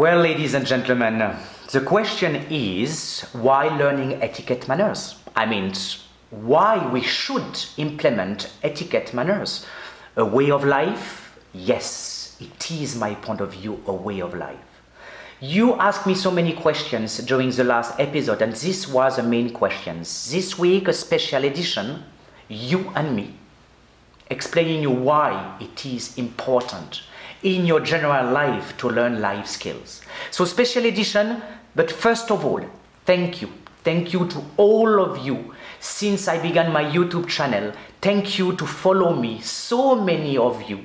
Well, ladies and gentlemen, the question is why learning etiquette manners? I mean, why we should implement etiquette manners. A way of life? Yes, it is my point of view, a way of life. You asked me so many questions during the last episode, and this was the main questions. This week, a special edition, you and me, explaining you why it is important in your general life to learn life skills. So special edition, but first of all, thank you. Thank you to all of you. Since I began my YouTube channel, thank you to follow me, so many of you,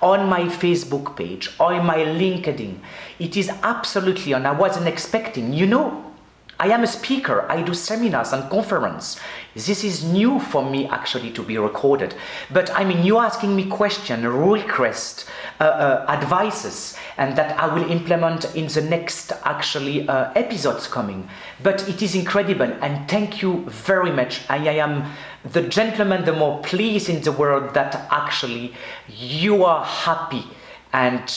on my Facebook page, on my LinkedIn. It is absolutely, and I wasn't expecting, I am a speaker, I do seminars and conferences. This is new for me actually to be recorded. But you asking me questions, requests, advices, and that I will implement in the next episodes coming. But it is incredible, and thank you very much. I am the gentleman the more pleased in the world that actually you are happy and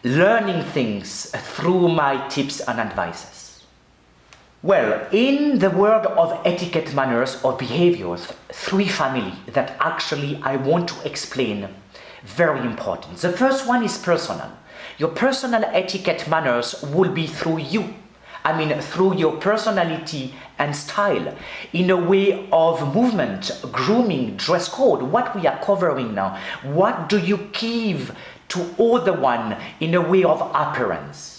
learning things through my tips and advices. Well, in the world of etiquette manners or behaviors, three families that actually I want to explain, very important. The first one is personal. Your personal etiquette manners will be through you. Through your personality and style, in a way of movement, grooming, dress code, what we are covering now. What do you give to other one in a way of appearance?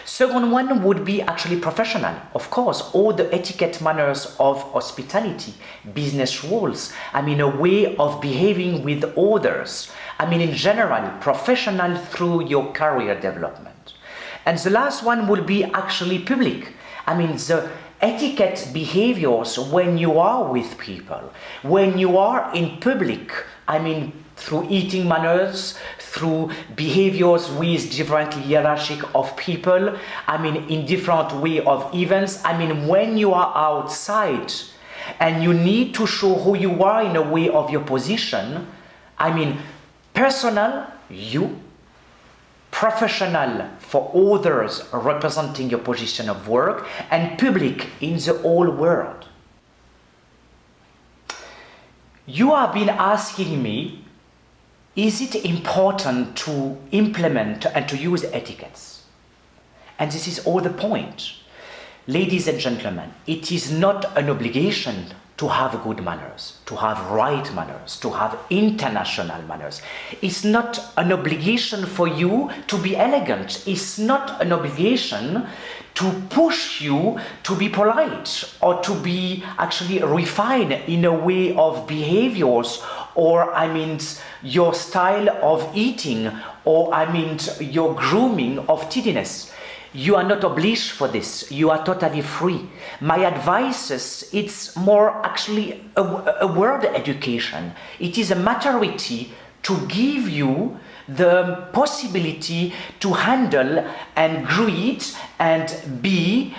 Second one would be actually professional. Of course, all the etiquette manners of hospitality, business rules, a way of behaving with others. In general, professional through your career development. And the last one will be actually public. The etiquette behaviors when you are with people, when you are in public, through eating manners, through behaviors with different hierarchy of people, in different way of events, when you are outside and you need to show who you are in a way of your position, personal, you, professional for others representing your position of work, and public in the whole world. You have been asking me, is it important to implement and to use etiquettes? And this is all the point. Ladies and gentlemen, it is not an obligation to have good manners, to have right manners, to have international manners. It's not an obligation for you to be elegant. It's not an obligation to push you to be polite or to be actually refined in a way of behaviors, or your style of eating, or your grooming of tidiness. You are not obliged for this. You are totally free. My advice is, it's more actually a word education. It is a maturity to give you the possibility to handle and greet and be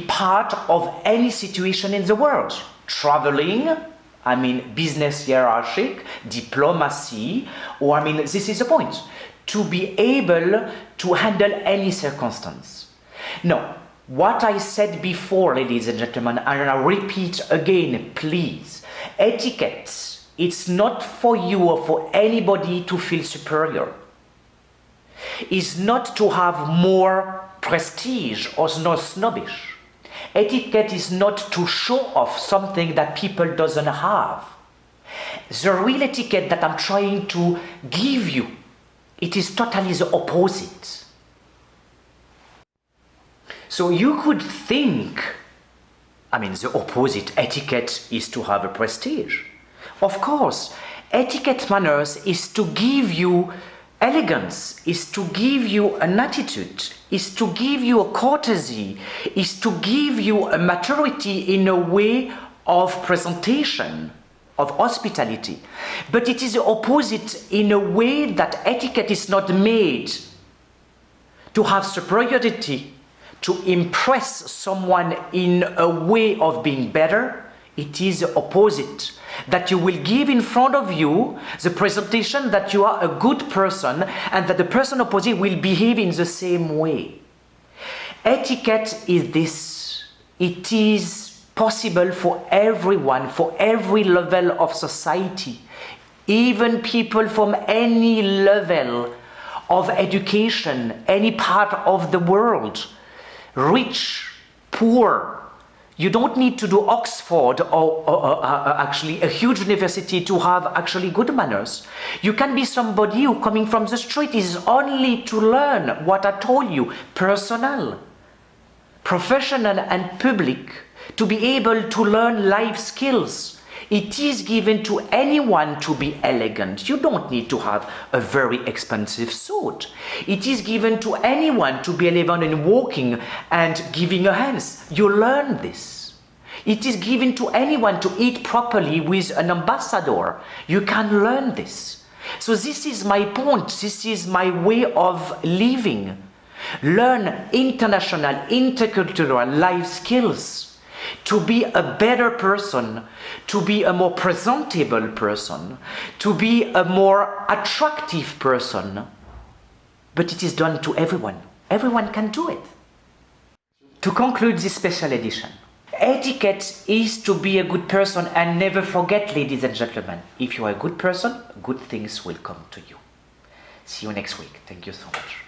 part of any situation in the world. Traveling, business hierarchy, diplomacy, or this is the point. To be able to handle any circumstance. Now, what I said before, ladies and gentlemen, and I repeat again, please, etiquette, it's not for you or for anybody to feel superior. It's not to have more prestige or not snobbish. Etiquette is not to show off something that people doesn't have. The real etiquette that I'm trying to give you, it is totally the opposite. So you could think, the opposite etiquette is to have a prestige. Of course, etiquette manners is to give you elegance, is to give you an attitude, is to give you a courtesy, is to give you a maturity in a way of presentation, of hospitality. But it is the opposite in a way that etiquette is not made to have superiority, to impress someone in a way of being better. It is the opposite, that you will give in front of you the presentation that you are a good person and that the person opposite will behave in the same way. Etiquette is this. It is possible for everyone, for every level of society. Even people from any level of education, any part of the world, rich, poor. You don't need to do Oxford or actually a huge university to have actually good manners. You can be somebody who coming from the street is only to learn what I told you, personal, professional and public, to be able to learn life skills. It is given to anyone to be elegant. You don't need to have a very expensive suit. It is given to anyone to be elegant in walking and giving a hands. You learn this. It is given to anyone to eat properly with an ambassador. You can learn this. So this is my point. This is my way of living. Learn international, intercultural life skills. To be a better person, to be a more presentable person, to be a more attractive person. But it is done to everyone. Everyone can do it. To conclude this special edition, etiquette is to be a good person, and never forget, ladies and gentlemen, if you are a good person, good things will come to you. See you next week. Thank you so much.